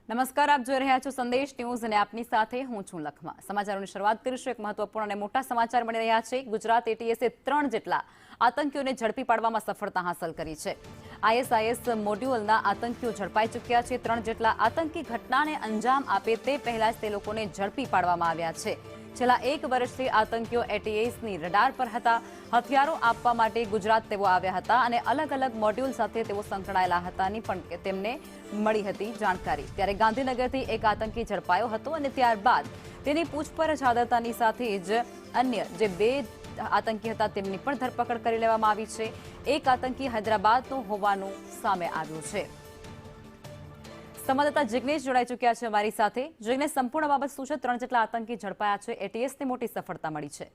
નમસ્કાર, આપ જોઈ રહ્યા છો સંદેશ ન્યૂઝ અને આપની સાથે હું છું લખમા। સમાચારોની શરૂઆત કરીશું। એક મહત્વપૂર્ણ અને મોટા સમાચાર મળી રહ્યા છે। ગુજરાત એટીએસે 3 જેટલા આતંકીઓને ઝડપી પાડવામાં સફળતા હાંસલ કરી છે। આઈએસઆઈએસ મોડ્યુલના આતંકીઓ ઝડપાઈ ચૂક્યા છે। 3 જેટલા આતંકી ઘટનાને અંજામ આપે તે પહેલા જ તે લોકોને ઝડપી પાડવામાં આવ્યા છે। છેલ્લા 1 વર્ષથી આતંકીઓ એટીએસની રડાર પર હતા। હથિયારો આપવા માટે ગુજરાત તેઓ આવ્યા હતા અને અલગ અલગ મોડ્યુલ સાથે તેઓ સંકળાયેલા હતાની પણ તેમને મળી હતી જાણકારી। ત્યારે ગાંધીનગરથી એક આતંકી ઝડપાયો હતો અને ત્યારબાદ તેની પૂછપરછ આદરતાની સાથે જ અન્ય જે 2 આતંકી હતા તેમની પણ ધરપકડ કરી લેવામાં આવી છે। એક આતંકી હૈદરાબાદનો હોવાનું સામે આવ્યું છે। સંવાદદાતા જિગ્નેશ જોડાઈ ચૂક્યા છે અમારી સાથે। જિગ્નેશ, સંપૂર્ણ બાબત શું છે? 3 જેટલા આતંકી ઝડપાયા છે, એટીએસની મોટી સફળતા મળી છે।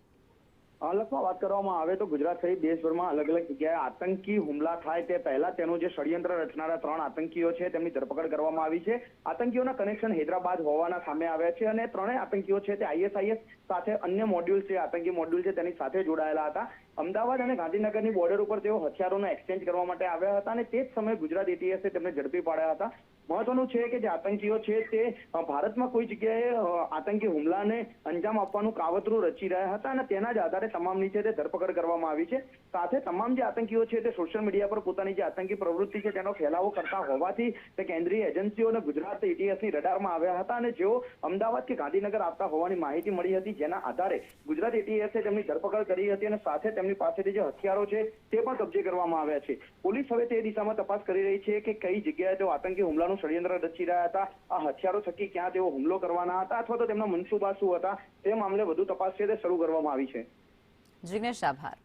લખમાં વાત કરવામાં આવે તો ગુજરાત સહિત દેશભરમાં અલગ અલગ જગ્યાએ આતંકી હુમલા થાય તે પહેલા તેનું જે ષડયંત્ર રચનારા 3 આતંકીઓ છે તેમની ધરપકડ કરવામાં આવી છે। આતંકીઓના કનેક્શન હૈદરાબાદ હોવાના સામે આવ્યા છે અને 3 આતંકીઓ છે તે આઈએસઆઈએસ સાથે અન્ય મોડ્યુલ છે, આતંકી મોડ્યુલ છે તેની સાથે જોડાયેલા હતા। અમદાવાદ અને ગાંધીનગરની બોર્ડર ઉપર તેઓ હથિયારોનો એક્સચેન્જ કરવા માટે આવ્યા હતા અને તે જ સમયે ગુજરાત એટીએસે તેમને ઝડપી પાડ્યા હતા। મહત્વનું છે કે જે આતંકીઓ છે તે ભારતમાં કોઈ જગ્યાએ આતંકી હુમલાને અંજામ આપવાનું કાવતરું રચી રહ્યા હતા અને તેના જ આધારે તમામની છે તે ધરપકડ કરવામાં આવી છે। સાથે તમામ જે આતંકીઓ છે તે સોશિયલ મીડિયા પર પોતાની જે આતંકી પ્રવૃત્તિ છે તેનો ફેલાવો કરતા હોવાથી તે કેન્દ્રીય એજન્સીઓ અને ગુજરાત એટીએસની રડારમાં આવ્યા હતા અને જેઓ અમદાવાદ કે ગાંધીનગર આવતા હોવાની માહિતી મળી હતી, જેના આધારે ગુજરાત એટીએસે તેમની ધરપકડ કરી હતી અને સાથે તેમની પાસેથી જે હથિયારો છે તે પણ કબજે કરવામાં આવ્યા છે। પોલીસ હવે તે દિશામાં તપાસ કરી રહી છે કે કઈ જગ્યાએ તેઓ આતંકી હુમલાનું ષડયંત્ર રચી રહ્યા હતા, આ હથિયારો થકી ક્યાં તેઓ હુમલો કરવાના હતા અથવા તો તેમના મનસુબા શું હતા તે મામલે વધુ તપાસ છે તે શરૂ કરવામાં આવી છે। જિગ્નેશ, આભાર।